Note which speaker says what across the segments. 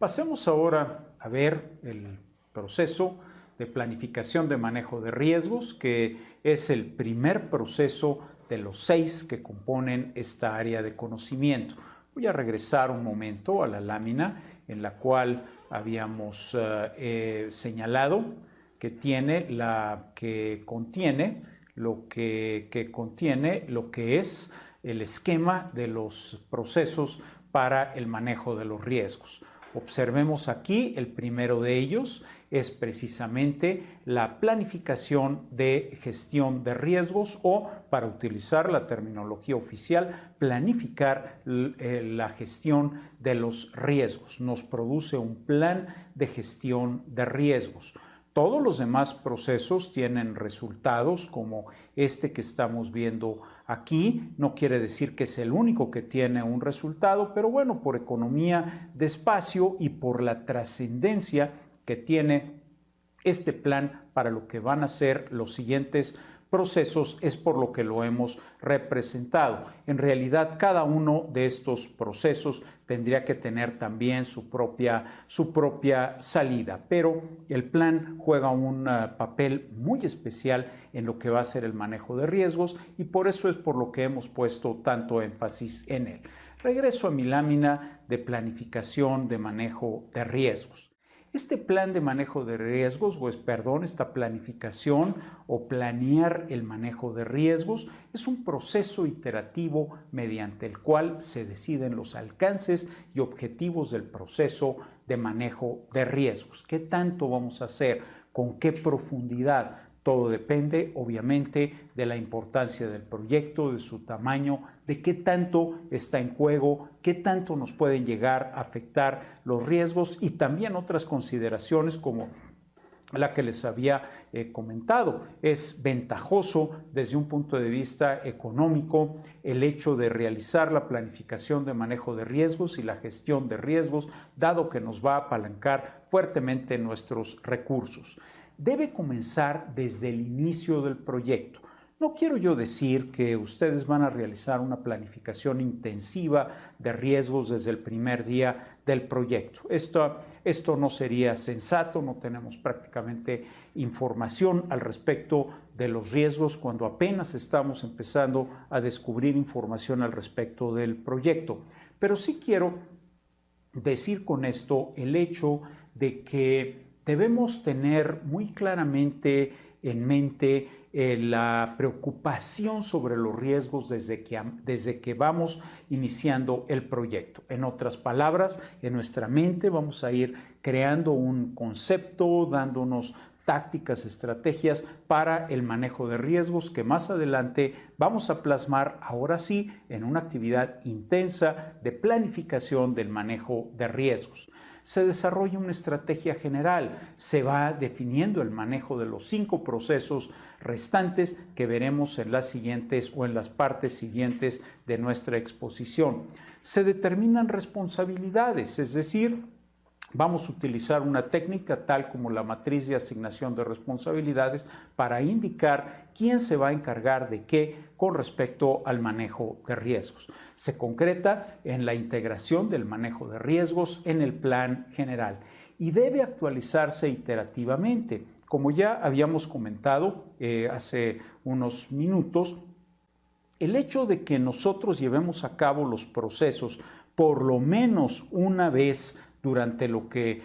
Speaker 1: Pasemos ahora a ver el proceso de planificación de manejo de riesgos, que es el primer proceso de los 6 que componen esta área de conocimiento. Voy a regresar un momento a la lámina en la cual habíamos señalado que contiene lo que es el esquema de los procesos para el manejo de los riesgos. Observemos aquí, el primero de ellos es precisamente la planificación de gestión de riesgos o, para utilizar la terminología oficial, planificar la gestión de los riesgos. Nos produce un plan de gestión de riesgos. Todos los demás procesos tienen resultados como este que estamos viendo aquí. No quiere decir que es el único que tiene un resultado, pero bueno, por economía de espacio y por la trascendencia que tiene este plan para lo que van a ser los siguientes procesos, es por lo que lo hemos representado. En realidad, cada uno de estos procesos tendría que tener también su propia salida, pero el plan juega un papel muy especial en lo que va a ser el manejo de riesgos y por eso es por lo que hemos puesto tanto énfasis en él. Regreso a mi lámina de planificación de manejo de riesgos. Este plan de manejo de riesgos, esta planificación o planear el manejo de riesgos es un proceso iterativo mediante el cual se deciden los alcances y objetivos del proceso de manejo de riesgos. ¿Qué tanto vamos a hacer? ¿Con qué profundidad? Todo depende, obviamente, de la importancia del proyecto, de su tamaño, de qué tanto está en juego, qué tanto nos pueden llegar a afectar los riesgos y también otras consideraciones como la que les había comentado. Es ventajoso desde un punto de vista económico el hecho de realizar la planificación de manejo de riesgos y la gestión de riesgos, dado que nos va a apalancar fuertemente nuestros recursos. Debe comenzar desde el inicio del proyecto. No quiero yo decir que ustedes van a realizar una planificación intensiva de riesgos desde el primer día del proyecto. Esto no sería sensato, no tenemos prácticamente información al respecto de los riesgos cuando apenas estamos empezando a descubrir información al respecto del proyecto. Pero sí quiero decir con esto el hecho de que debemos tener muy claramente en mente la preocupación sobre los riesgos desde que vamos iniciando el proyecto. En otras palabras, en nuestra mente vamos a ir creando un concepto, dándonos tácticas, estrategias para el manejo de riesgos que más adelante vamos a plasmar ahora sí en una actividad intensa de planificación del manejo de riesgos. Se desarrolla una estrategia general, se va definiendo el manejo de los 5 procesos restantes que veremos en las siguientes o en las partes siguientes de nuestra exposición. Se determinan responsabilidades, es decir, vamos a utilizar una técnica tal como la matriz de asignación de responsabilidades para indicar quién se va a encargar de qué con respecto al manejo de riesgos. Se concreta en la integración del manejo de riesgos en el plan general y debe actualizarse iterativamente. Como ya habíamos comentado hace unos minutos, el hecho de que nosotros llevemos a cabo los procesos por lo menos una vez durante lo que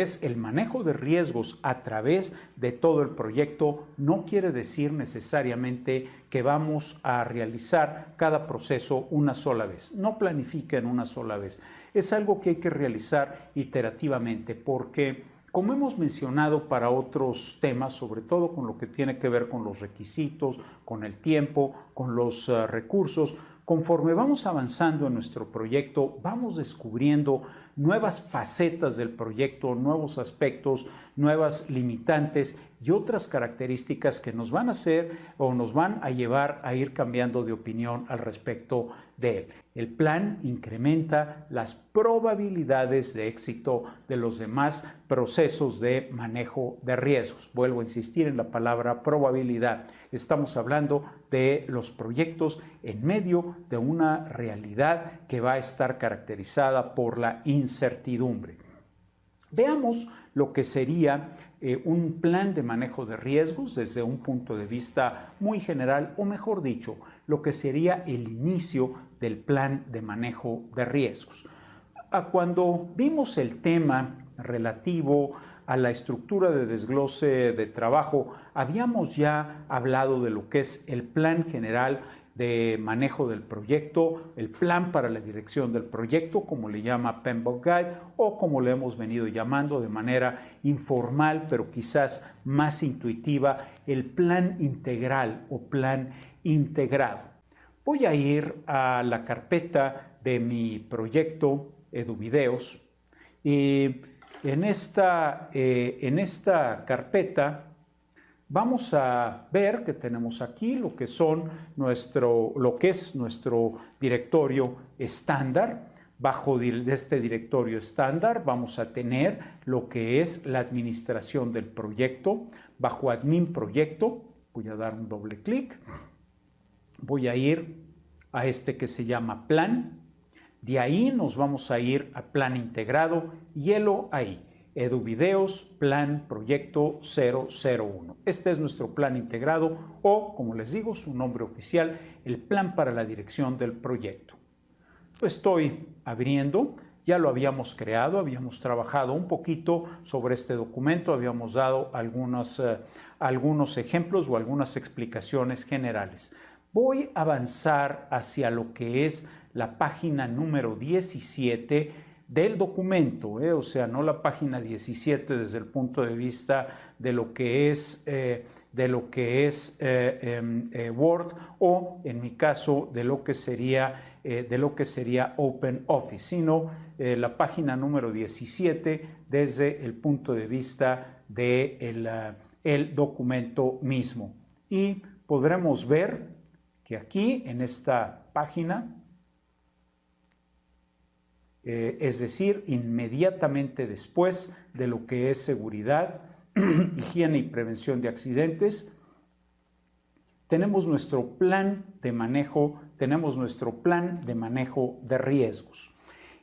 Speaker 1: es el manejo de riesgos a través de todo el proyecto no quiere decir necesariamente que vamos a realizar cada proceso una sola vez. No planifiquen una sola vez. Es algo que hay que realizar iterativamente porque, como hemos mencionado para otros temas, sobre todo con lo que tiene que ver con los requisitos, con el tiempo, con los recursos, conforme vamos avanzando en nuestro proyecto, vamos descubriendo nuevas facetas del proyecto, nuevos aspectos, nuevas limitantes y otras características que nos van a llevar a ir cambiando de opinión al respecto de él. El plan incrementa las probabilidades de éxito de los demás procesos de manejo de riesgos. Vuelvo a insistir en la palabra probabilidad. Estamos hablando de los proyectos en medio de una realidad que va a estar caracterizada por la incertidumbre. Veamos lo que sería un plan de manejo de riesgos desde un punto de vista muy general, o mejor dicho, lo que sería el inicio del plan de manejo de riesgos. Cuando vimos el tema relativo a la estructura de desglose de trabajo, habíamos ya hablado de lo que es el plan general de manejo del proyecto, el plan para la dirección del proyecto, como le llama PMBOK Guide, o como le hemos venido llamando de manera informal, pero quizás más intuitiva, el plan integral o plan integrado. Voy a ir a la carpeta de mi proyecto EduVideos y en esta carpeta vamos a ver que tenemos aquí lo que es nuestro directorio estándar. Bajo de este directorio estándar vamos a tener lo que es la administración del proyecto. Bajo admin proyecto voy a dar un doble clic. Voy a ir a este que se llama plan. De ahí nos vamos a ir a plan integrado y helo ahí. EduVideos Plan Proyecto 001. Este es nuestro plan integrado o, como les digo, su nombre oficial, el plan para la dirección del proyecto. Lo estoy abriendo, ya lo habíamos creado, habíamos trabajado un poquito sobre este documento, habíamos dado algunos ejemplos o algunas explicaciones generales. Voy a avanzar hacia lo que es la página número 17 del documento, o sea, no la página 17 desde el punto de vista de lo que es, Word, o en mi caso de lo que sería OpenOffice, sino la página número 17 desde el punto de vista del documento mismo. Y podremos ver que aquí en esta página, es decir, inmediatamente después de lo que es seguridad, higiene y prevención de accidentes, tenemos nuestro plan de manejo, de riesgos.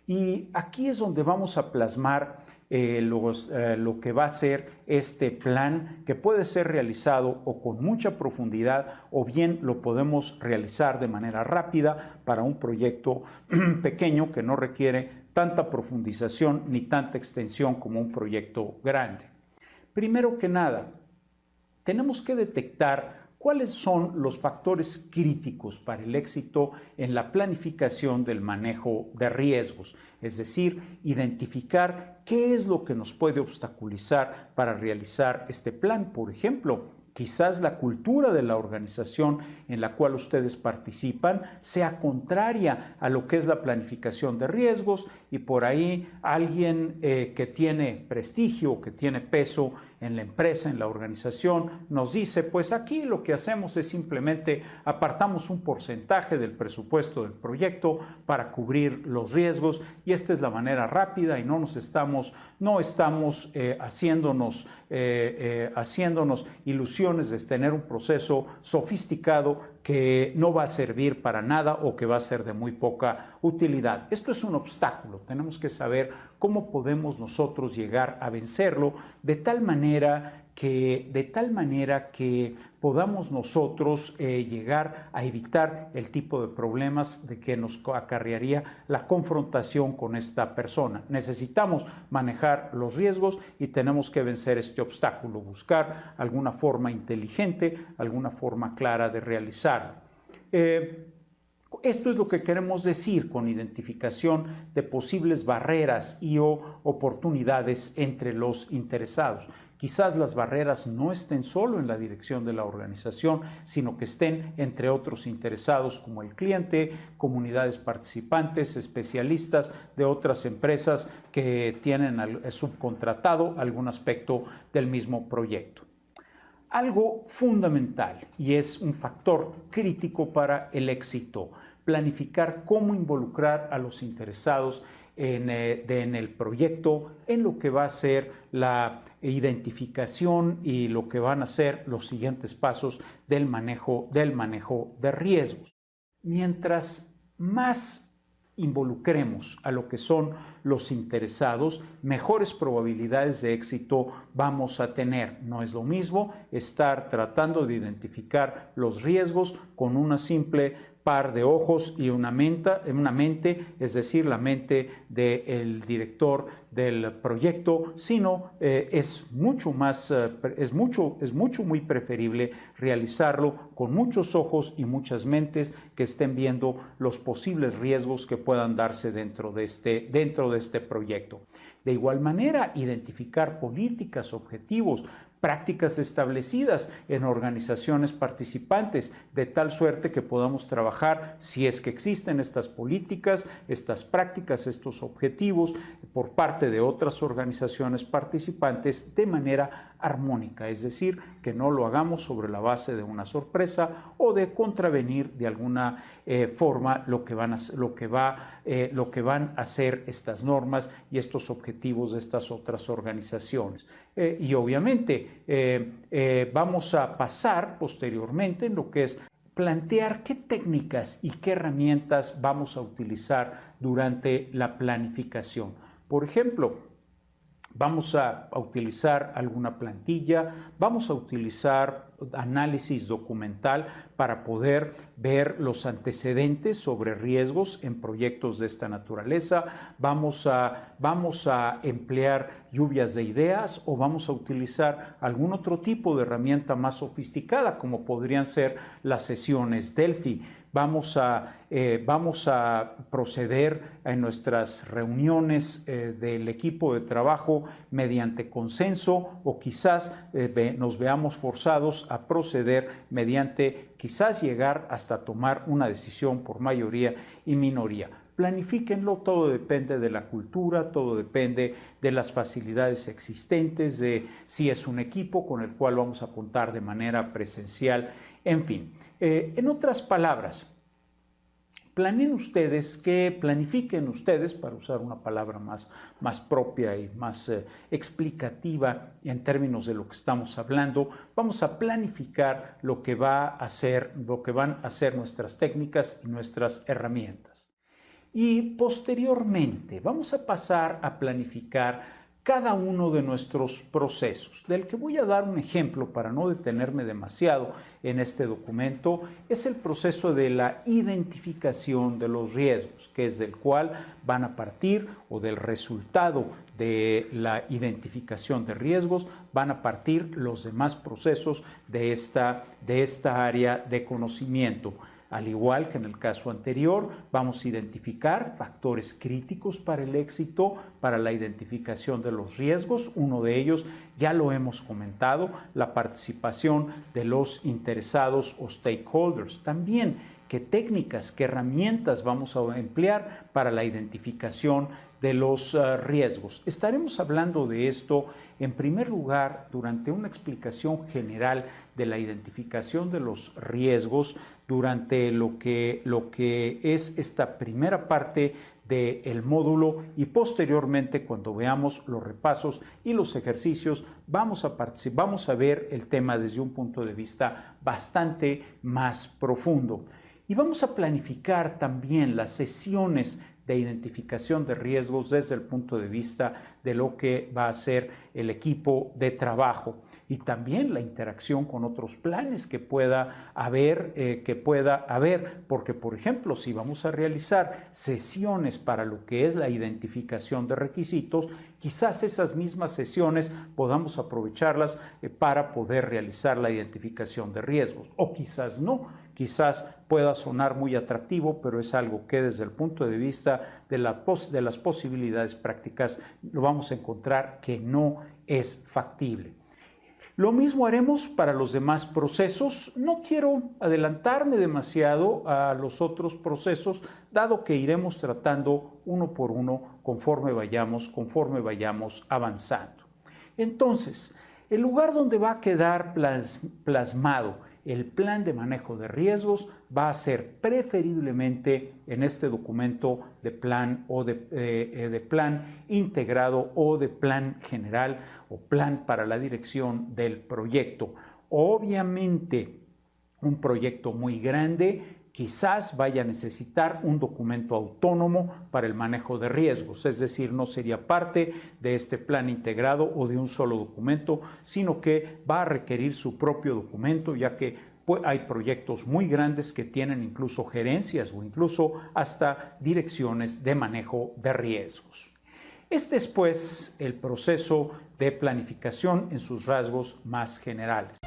Speaker 1: Y aquí es donde vamos a plasmar lo que va a ser este plan, que puede ser realizado o con mucha profundidad o bien lo podemos realizar de manera rápida para un proyecto pequeño que no requiere tanta profundización ni tanta extensión como un proyecto grande. Primero que nada, tenemos que detectar ¿cuáles son los factores críticos para el éxito en la planificación del manejo de riesgos? Es decir, identificar qué es lo que nos puede obstaculizar para realizar este plan. Por ejemplo, quizás la cultura de la organización en la cual ustedes participan sea contraria a lo que es la planificación de riesgos y por ahí alguien que tiene prestigio, que tiene peso en la empresa, en la organización, nos dice, pues aquí lo que hacemos es simplemente apartamos un porcentaje del presupuesto del proyecto para cubrir los riesgos y esta es la manera rápida y no estamos haciéndonos ilusiones de tener un proceso sofisticado que no va a servir para nada o que va a ser de muy poca utilidad. Esto es un obstáculo, tenemos que saber cómo podemos nosotros llegar a vencerlo de tal manera que podamos nosotros llegar a evitar el tipo de problemas de que nos acarrearía la confrontación con esta persona. Necesitamos manejar los riesgos y tenemos que vencer este obstáculo, buscar alguna forma inteligente, alguna forma clara de realizarlo. Esto es lo que queremos decir con identificación de posibles barreras y o oportunidades entre los interesados. Quizás las barreras no estén solo en la dirección de la organización, sino que estén entre otros interesados como el cliente, comunidades participantes, especialistas de otras empresas que tienen subcontratado algún aspecto del mismo proyecto. Algo fundamental y es un factor crítico para el éxito. planificar cómo involucrar a los interesados en el proyecto, en lo que va a ser la identificación y lo que van a ser los siguientes pasos del manejo de riesgos. Mientras más involucremos a lo que son los interesados, mejores probabilidades de éxito vamos a tener. No es lo mismo estar tratando de identificar los riesgos con una simple par de ojos y una mente, es decir, la mente del director del proyecto, sino es muy preferible realizarlo con muchos ojos y muchas mentes que estén viendo los posibles riesgos que puedan darse dentro de este proyecto. De igual manera, identificar políticas, objetivos, prácticas establecidas en organizaciones participantes, de tal suerte que podamos trabajar, si es que existen estas políticas, estas prácticas, estos objetivos, por parte de otras organizaciones participantes de manera armónica, es decir, que no lo hagamos sobre la base de una sorpresa o de contravenir de alguna forma lo que van a hacer estas normas y estos objetivos de estas otras organizaciones. Y obviamente vamos a pasar posteriormente en lo que es plantear qué técnicas y qué herramientas vamos a utilizar durante la planificación. Por ejemplo, vamos a utilizar alguna plantilla, vamos a utilizar análisis documental para poder ver los antecedentes sobre riesgos en proyectos de esta naturaleza, vamos a emplear lluvias de ideas o vamos a utilizar algún otro tipo de herramienta más sofisticada como podrían ser las sesiones Delphi. Vamos a proceder en nuestras reuniones del equipo de trabajo mediante consenso o quizás nos veamos forzados a proceder mediante quizás llegar hasta tomar una decisión por mayoría y minoría. Planifíquenlo, todo depende de la cultura, todo depende de las facilidades existentes, de si es un equipo con el cual vamos a contar de manera presencial, en fin. En otras palabras, planifiquen ustedes, para usar una palabra más propia y más explicativa en términos de lo que estamos hablando. Vamos a planificar lo que van a ser nuestras técnicas y nuestras herramientas. Y posteriormente vamos a pasar a planificar cada uno de nuestros procesos. Del que voy a dar un ejemplo para no detenerme demasiado en este documento es el proceso de la identificación de los riesgos, que es del cual van a partir, o del resultado de la identificación de riesgos, van a partir los demás procesos de esta área de conocimiento. Al igual que en el caso anterior, vamos a identificar factores críticos para el éxito, para la identificación de los riesgos. Uno de ellos ya lo hemos comentado, la participación de los interesados o stakeholders. También qué técnicas, qué herramientas vamos a emplear para la identificación de los riesgos. Estaremos hablando de esto en primer lugar durante una explicación general de la identificación de los riesgos durante lo que es esta primera parte del módulo, y posteriormente cuando veamos los repasos y los ejercicios vamos a ver el tema desde un punto de vista bastante más profundo. Y vamos a planificar también las sesiones de identificación de riesgos desde el punto de vista de lo que va a ser el equipo de trabajo, y también la interacción con otros planes que pueda haber, porque por ejemplo, si vamos a realizar sesiones para lo que es la identificación de requisitos, quizás esas mismas sesiones podamos aprovecharlas para poder realizar la identificación de riesgos, o quizás no. Quizás pueda sonar muy atractivo, pero es algo que desde el punto de vista de las posibilidades prácticas lo vamos a encontrar que no es factible. Lo mismo haremos para los demás procesos. No quiero adelantarme demasiado a los otros procesos, dado que iremos tratando uno por uno conforme vayamos avanzando. Entonces, el lugar donde va a quedar plasmado el plan de manejo de riesgos va a ser preferiblemente en este documento de plan o de plan integrado o de plan general o plan para la dirección del proyecto. Obviamente, un proyecto muy grande quizás vaya a necesitar un documento autónomo para el manejo de riesgos, es decir, no sería parte de este plan integrado o de un solo documento, sino que va a requerir su propio documento, ya que hay proyectos muy grandes que tienen incluso gerencias o incluso hasta direcciones de manejo de riesgos. Este es, pues, el proceso de planificación en sus rasgos más generales.